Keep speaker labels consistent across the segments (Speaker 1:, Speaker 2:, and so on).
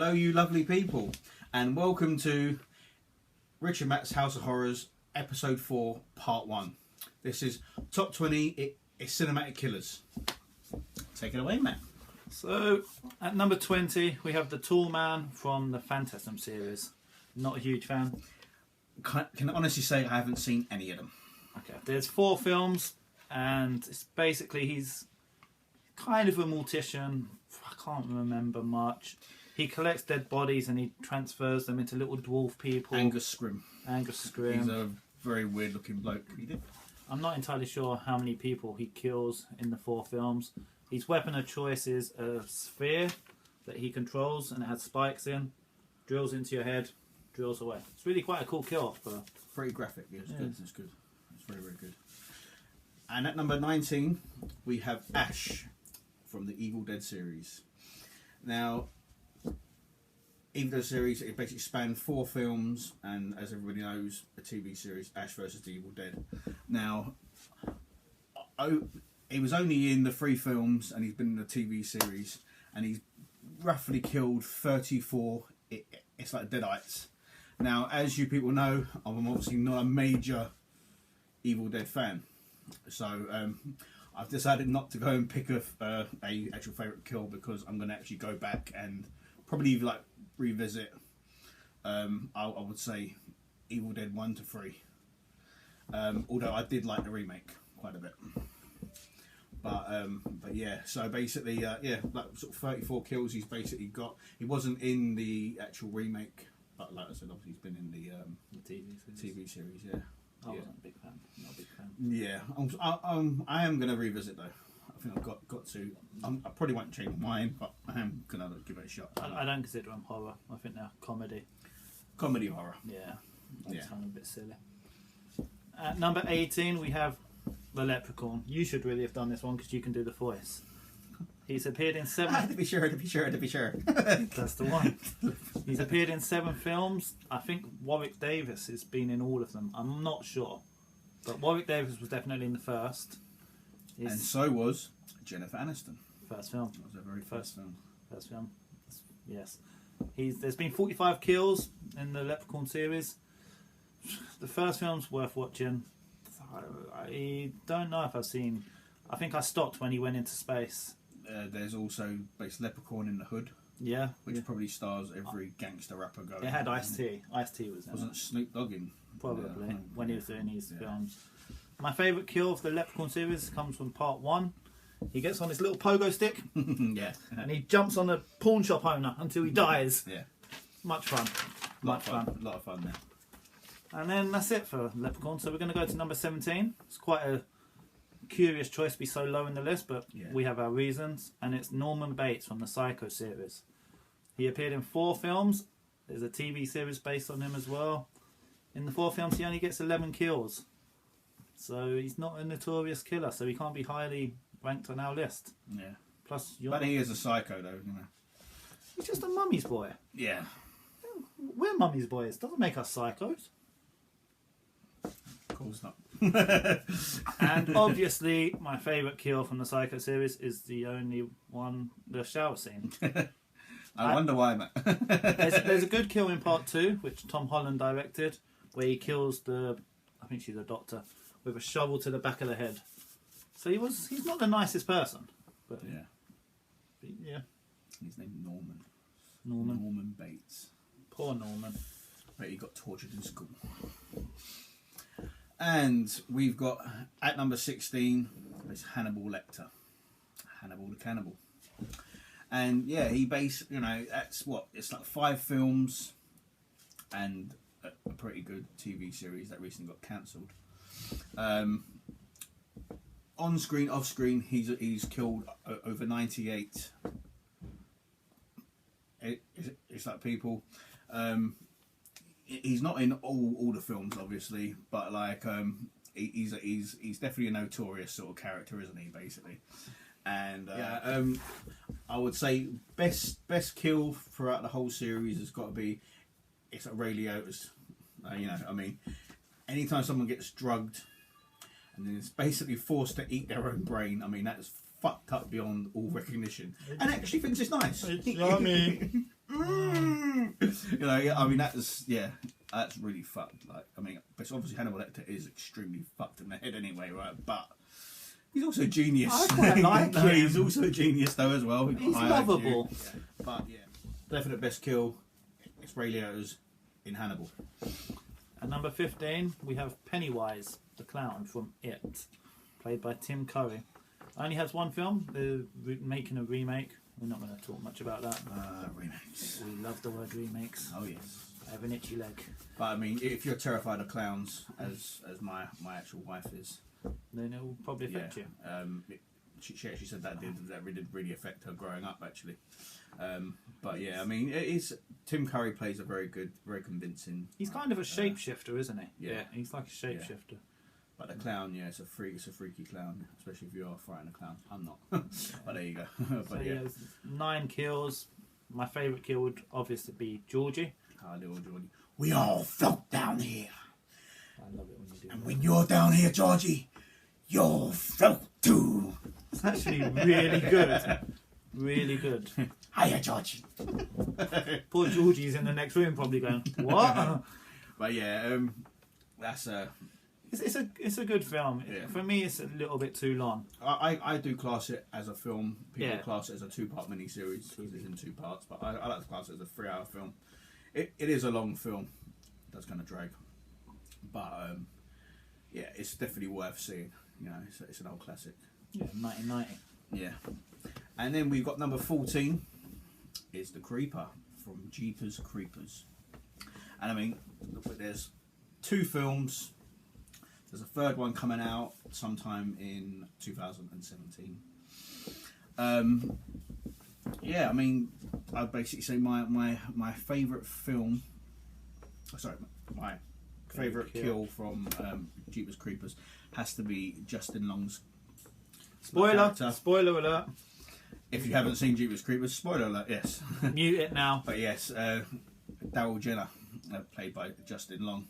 Speaker 1: Hello, you lovely people, and welcome to Richard Matt's House of Horrors, Episode 4, Part 1. This is Top 20 Cinematic Killers. Take it away, Matt.
Speaker 2: So, at number 20, we have the Tall Man from the Phantasm series. Not a huge fan.
Speaker 1: Can honestly say I haven't seen any of them.
Speaker 2: Okay, there's 4 films, and it's basically he's kind of a mortician. I can't remember much. He collects dead bodies and he transfers them into little dwarf people.
Speaker 1: Angus Scrim.
Speaker 2: He's
Speaker 1: a very weird looking bloke.
Speaker 2: I'm not entirely sure how many people he kills in the 4 films. His weapon of choice is a sphere that he controls and it has spikes in. Drills into your head, drills away. It's really quite a cool kill.
Speaker 1: Very graphic. Yeah, it's good. It's good. It's very, very good. And at number 19, we have Ash from the Evil Dead series. Now, Evil Dead series, it basically spanned 4 films, and as everybody knows, a TV series, Ash vs. the Evil Dead. Now, he was only in the 3 films, and he's been in the TV series, and he's roughly killed 34. It's like Deadites. Now, as you people know, I'm obviously not a major Evil Dead fan, so I've decided not to go and pick a actual favourite kill because I'm going to actually go back and probably like revisit. I would say Evil Dead 1 to 3. Although I did like the remake quite a bit. But yeah, so basically, yeah, like sort of 34 kills he's basically got. He wasn't in the actual remake, but like I said, obviously he's been in the TV series. Yeah.
Speaker 2: I wasn't a big fan. Not a big fan.
Speaker 1: Yeah, I am going to revisit though. I think I've got to. I probably won't change my mind, but I am going to give it a shot.
Speaker 2: I don't consider them horror. I think they're comedy.
Speaker 1: Comedy horror.
Speaker 2: Yeah. That sounds a bit silly. At number 18, we have the Leprechaun. You should really have done this one because you can do the voice. He's appeared in 7...
Speaker 1: To be sure.
Speaker 2: That's the one. He's appeared in 7 films. I think Warwick Davis has been in all of them. I'm not sure. But Warwick Davis was definitely in the first.
Speaker 1: And so was Jennifer Aniston.
Speaker 2: First film.
Speaker 1: That was her very first film.
Speaker 2: First film. Yes. There's been 45 kills in the Leprechaun series. The first film's worth watching. I don't know if I've seen... I think I stopped when he went into space.
Speaker 1: There's also based Leprechaun in the Hood.
Speaker 2: Yeah.
Speaker 1: Which probably stars every gangster rapper going.
Speaker 2: It had Ice-T. Ice-T was in it.
Speaker 1: Wasn't Snoop Dogg in?
Speaker 2: Probably, when he was doing his films. My favourite kill of the Leprechaun series comes from part 1. He gets on his little pogo stick.
Speaker 1: Yeah.
Speaker 2: And he jumps on a pawn shop owner until he dies.
Speaker 1: Yeah.
Speaker 2: Much fun.
Speaker 1: A lot of fun there.
Speaker 2: And then that's it for Leprechaun. So we're going to go to number 17. It's quite a curious choice to be so low in the list, but we have our reasons. And it's Norman Bates from the Psycho series. He appeared in 4 films. There's a TV series based on him as well. In the 4 films, he only gets 11 kills. So he's not a notorious killer, so he can't be highly ranked on our list.
Speaker 1: Yeah.
Speaker 2: Plus,
Speaker 1: but he is a psycho, though, you know.
Speaker 2: He's just a mummy's boy.
Speaker 1: Yeah.
Speaker 2: We're mummy's boys. Doesn't make us psychos.
Speaker 1: Of course not.
Speaker 2: And obviously, my favourite kill from the Psycho series is the only one, the shower scene.
Speaker 1: I wonder why, Matt.
Speaker 2: there's a good kill in part 2, which Tom Holland directed, where he kills I think she's a doctor, with a shovel to the back of the head. So he's not the nicest person. But yeah.
Speaker 1: His name's Norman.
Speaker 2: Norman
Speaker 1: Bates.
Speaker 2: Poor Norman.
Speaker 1: Right, he got tortured in school. And we've got, at number 16, it's Hannibal Lecter. Hannibal the Cannibal. And yeah, he that's it's like 5 films and a pretty good TV series that recently got cancelled. On screen, off screen, he's killed over 98. It's like people. He's not in all the films, obviously, but like he's definitely a notorious sort of character, isn't he? Basically, and I would say best kill throughout the whole series has got to be it's like Ray Liotta's. Anytime someone gets drugged and then it's basically forced to eat their own brain, that is fucked up beyond all recognition. And actually thinks it's nice.
Speaker 2: It's yummy.
Speaker 1: You know, I mean, that's really fucked. Like, I mean, but obviously Hannibal Lecter is extremely fucked in the head anyway, right? But he's also a genius.
Speaker 2: I quite like him.
Speaker 1: He's also a genius though as well.
Speaker 2: He's lovable.
Speaker 1: Yeah. But yeah, definite best kill. It's Ray Liotta's in Hannibal.
Speaker 2: At number 15, we have Pennywise, the clown from It, played by Tim Curry. Only has one film. They're making a remake. We're not going to talk much about that.
Speaker 1: Remakes.
Speaker 2: We love the word remakes.
Speaker 1: Oh yes.
Speaker 2: I have an itchy leg.
Speaker 1: But I mean, if you're terrified of clowns, as my actual wife is,
Speaker 2: then it will probably affect you.
Speaker 1: She actually said that did really affect her growing up actually. But yeah, I mean, it is. Tim Curry plays a very convincing.
Speaker 2: He's kind of a shapeshifter, isn't he?
Speaker 1: Yeah,
Speaker 2: he's like a shapeshifter. Yeah.
Speaker 1: But the clown, yeah, it's a freaky clown, especially if you are frightened of clowns. I'm not, but there you go. But
Speaker 2: so,
Speaker 1: yeah,
Speaker 2: 9 kills. My favourite kill would obviously be Georgie.
Speaker 1: Ah, little Georgie. We all float down here.
Speaker 2: I love it when you do.
Speaker 1: And when you're down here, Georgie, you'll float too.
Speaker 2: It's actually really good. Really good.
Speaker 1: Hiya, Georgie.
Speaker 2: Poor Georgie's in the next room, probably going, "What?"
Speaker 1: But yeah, that's a.
Speaker 2: It's a good film.
Speaker 1: Yeah.
Speaker 2: For me, it's a little bit too long.
Speaker 1: I do class it as a film. People
Speaker 2: Yeah.
Speaker 1: class it as a 2-part miniseries because it's in 2 parts. But I like to class it as a 3-hour film. It is a long film. It does kind of drag. But yeah, it's definitely worth seeing. You know, it's an old classic.
Speaker 2: Yeah, 1990.
Speaker 1: Yeah. And then we've got number 14 is The Creeper from Jeepers Creepers. And I mean, there's 2 films. There's a 3rd one coming out sometime in 2017. Yeah, I mean, I'd basically say my favourite film. Sorry, my favourite kill from Jeepers Creepers has to be Justin Long's.
Speaker 2: Spoiler alert.
Speaker 1: If you haven't seen Jeepers Creepers, spoiler alert, yes.
Speaker 2: Mute it now.
Speaker 1: But yes, Daryl Jenner, played by Justin Long.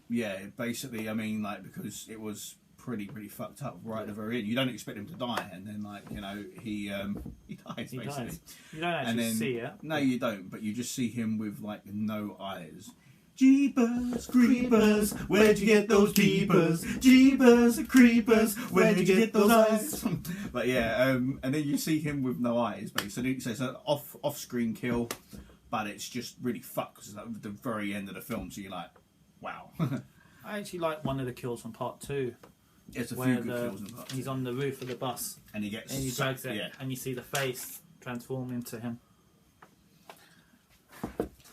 Speaker 1: Yeah, basically, I mean, like, because it was pretty fucked up right at the very end. You don't expect him to die, and then, like, you know, he dies, basically.
Speaker 2: Dies. You don't actually see it.
Speaker 1: No, you don't, but you just see him with, like, no eyes. Jeepers Creepers, where'd you get those peepers? Jeepers Creepers, where'd you get those eyes? But yeah, and then you see him with no eyes, basically. So it's an off-screen kill, but it's just really fucked because it's like the very end of the film. So you're like, wow.
Speaker 2: I actually like one of the kills from part 2.
Speaker 1: It's a few good kills in part 2.
Speaker 2: He's on the roof of the bus
Speaker 1: and he
Speaker 2: drags it, and you see the face transform into him.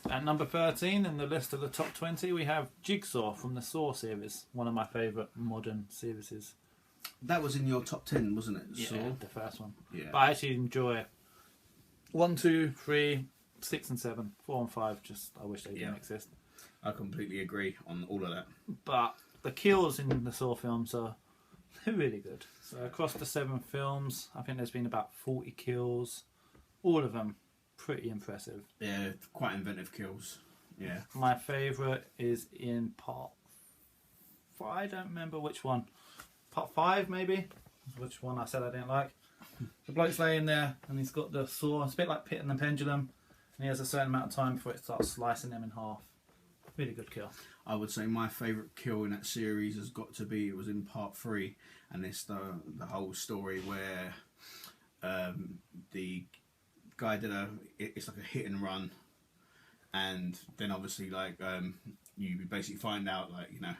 Speaker 2: At number 13 in the list of the top 20, we have Jigsaw from the Saw series, one of my favourite modern series.
Speaker 1: That was in your top 10, wasn't it?
Speaker 2: Yeah,
Speaker 1: Saw?
Speaker 2: the first one.
Speaker 1: Yeah.
Speaker 2: But I actually enjoy 1, 2, 3, 6 and 7. 4 and 5, just I wish they didn't exist.
Speaker 1: I completely agree on all of that.
Speaker 2: But the kills in the Saw films are really good. So across the 7 films, I think there's been about 40 kills. All of them pretty impressive.
Speaker 1: Yeah, quite inventive kills. Yeah.
Speaker 2: My favourite is in part 5. I don't remember which one. Part 5 maybe? Which one I said I didn't like. The bloke's laying there and he's got the saw. It's a bit like Pit and the Pendulum. And he has a certain amount of time before it starts slicing him in half. Really good kill.
Speaker 1: I would say my favourite kill in that series has got to be, it was in part 3. And it's the whole story where the guy did it's like a hit and run, and then obviously like you basically find out, like, you know,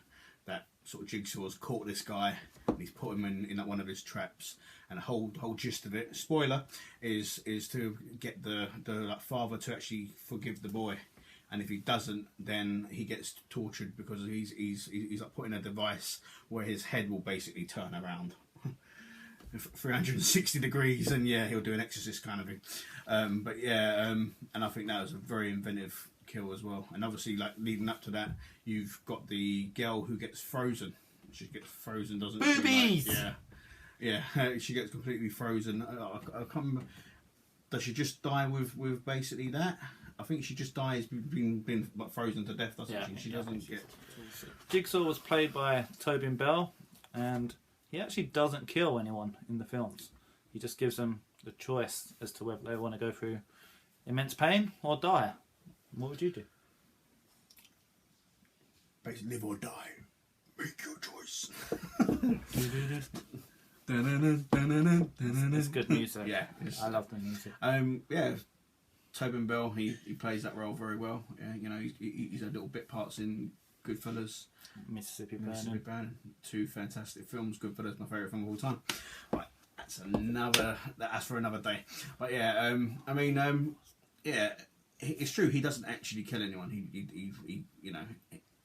Speaker 1: that sort of Jigsaw's caught this guy and he's put him in one of his traps, and the whole gist of it, spoiler, is to get the like father to actually forgive the boy, and if he doesn't, then he gets tortured because he's like put in a device where his head will basically turn around 360 degrees, and yeah, he'll do an exorcist kind of thing. But yeah, and I think that was a very inventive kill as well. And obviously, like, leading up to that, you've got the girl who gets frozen. She gets frozen, doesn't she?
Speaker 2: Boobies!
Speaker 1: Like, yeah, she gets completely frozen. I can't remember. Does she just die with basically that? I think she just dies being frozen to death, doesn't she? She doesn't get.
Speaker 2: Jigsaw was played by Tobin Bell, and he actually doesn't kill anyone in the films. He just gives them the choice as to whether they want to go through immense pain or die. What would you do?
Speaker 1: Basically, live or die. Make your choice.
Speaker 2: It's good music.
Speaker 1: Yeah,
Speaker 2: I love the music.
Speaker 1: Yeah, Tobin Bell, he plays that role very well. Yeah, you know, he's had little bit parts in Goodfellas,
Speaker 2: Mississippi Burning.
Speaker 1: 2 fantastic films. Goodfellas, my favourite film of all time. Right, that's for another day. But yeah, I mean, yeah, it's true. He doesn't actually kill anyone. He you know,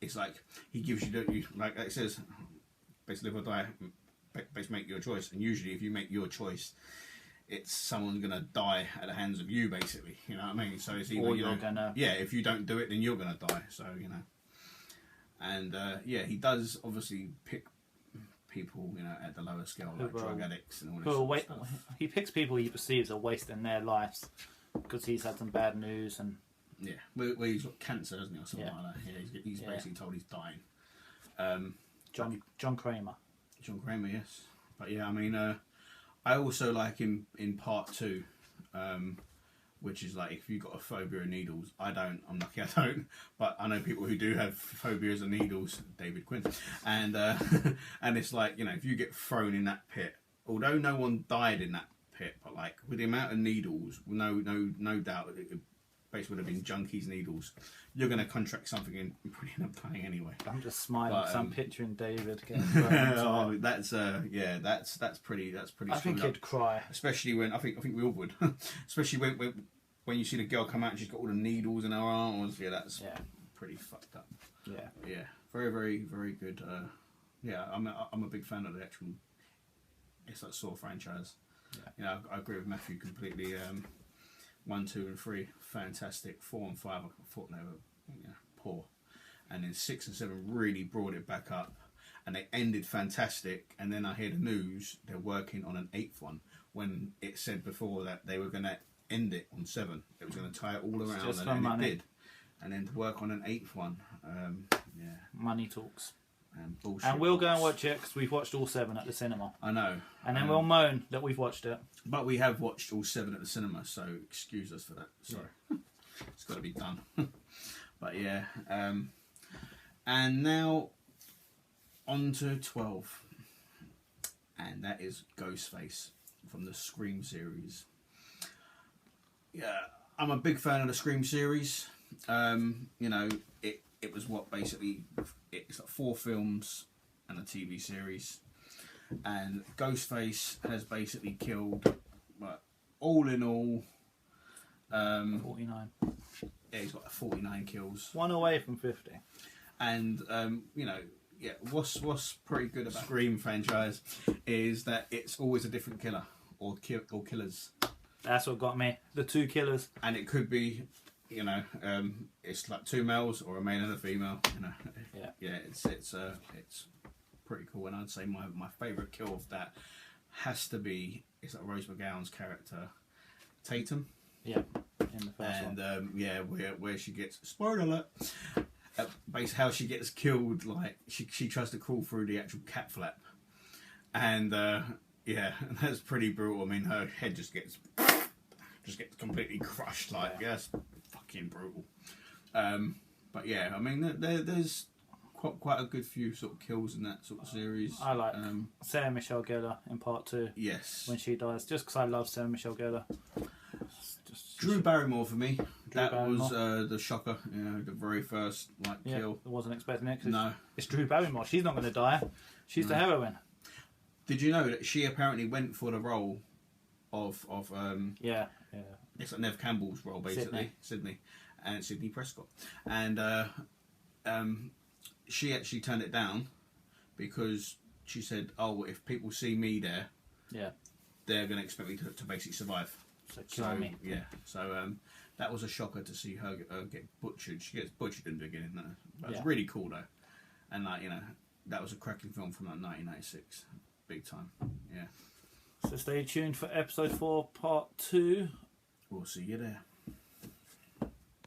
Speaker 1: it's like he gives you like it says, basically live or die. Basically make your choice, and usually if you make your choice, it's someone's gonna die at the hands of you, basically. You know what I mean? So it's either if you don't do it, then you're gonna die. So you know, and yeah, he does obviously pick people, you know, at the lower scale, like drug addicts and all this sort of stuff.
Speaker 2: He picks people he perceives are wasting their lives because he's had some bad news and
Speaker 1: well, he's got cancer, hasn't he, or something like that. Yeah, he's basically told he's dying.
Speaker 2: John Kramer.
Speaker 1: John Kramer, yes. But yeah, I mean, I also like him in part 2, which is like if you've got a phobia of needles. I don't. I'm lucky I don't. But I know people who do have phobias of needles. David Quinn, and and it's like, you know, if you get thrown in that pit, although no one died in that pit, but like with the amount of needles, no doubt, it basically would have been junkies needles. You're going to contract something and probably end up dying anyway.
Speaker 2: I'm just smiling because I'm pituring David getting
Speaker 1: oh, that's pretty.
Speaker 2: I think he'd cry,
Speaker 1: especially when I think we all would, especially when you see the girl come out and she's got all the needles in her arms. Yeah, that's pretty fucked up. Yeah, very, very, very good. Yeah, I'm a big fan of the actual. It's that Saw franchise. Yeah, you know, I agree with Matthew completely. 1, 2, and 3, fantastic. 4 and 5, I thought they were poor, and then 6 and 7 really brought it back up, and they ended fantastic. And then I hear the news they're working on an 8th one, when it said before that they were going to end it on 7. It was going to tie it all around, and then it did. And then to work on an 8th one,
Speaker 2: money talks.
Speaker 1: And bullshit.
Speaker 2: And we'll go and watch it because we've watched all 7 at the cinema.
Speaker 1: I know.
Speaker 2: And then we'll moan that we've watched it.
Speaker 1: But we have watched all 7 at the cinema, so excuse us for that. Sorry. It's got to be done. But yeah. And now on to 12. And that is Ghostface from the Scream series. Yeah, I'm a big fan of the Scream series. You know, it was what basically, it's like 4 films and a TV series, and Ghostface has basically killed, all in all,
Speaker 2: 49.
Speaker 1: Yeah, he's got 49 kills.
Speaker 2: 1 away from 50.
Speaker 1: And you know, yeah, what's pretty good about Scream franchise is that it's always a different killer or killers. That's
Speaker 2: what got me. The 2 killers,
Speaker 1: and it could be, you know, it's like 2 males or a male and a female. You know, yeah, it's pretty cool. And I'd say my favourite kill of that has to be like Rose McGowan's character, Tatum.
Speaker 2: Yeah, in the first one.
Speaker 1: And where she gets, spoiler alert, basically how she gets killed. Like she tries to crawl through the actual cat flap, and that's pretty brutal. I mean, her head just gets completely crushed. Like, that's fucking brutal. But yeah, I mean, there's quite a good few sort of kills in that sort of series.
Speaker 2: I like Sarah Michelle Gellar in part 2.
Speaker 1: Yes,
Speaker 2: when she dies, just because I love Sarah Michelle Gellar.
Speaker 1: Drew Barrymore for me. Was the shocker. You know, the very first kill.
Speaker 2: I wasn't expecting it.
Speaker 1: No,
Speaker 2: it's Drew Barrymore. She's not going to die. She's the heroine.
Speaker 1: Did you know that she apparently went for the role of it's like Nev Campbell's role, basically, Sydney and Sydney Prescott, and she actually turned it down because she said, "Oh, if people see me there, they're going to expect me to basically survive."
Speaker 2: So me.
Speaker 1: Yeah, so that was a shocker to see her get butchered. She gets butchered in the beginning, but it's really cool though, and that was a cracking film from 1996, big time. Yeah.
Speaker 2: So stay tuned for episode 4, part 2.
Speaker 1: We'll see you there.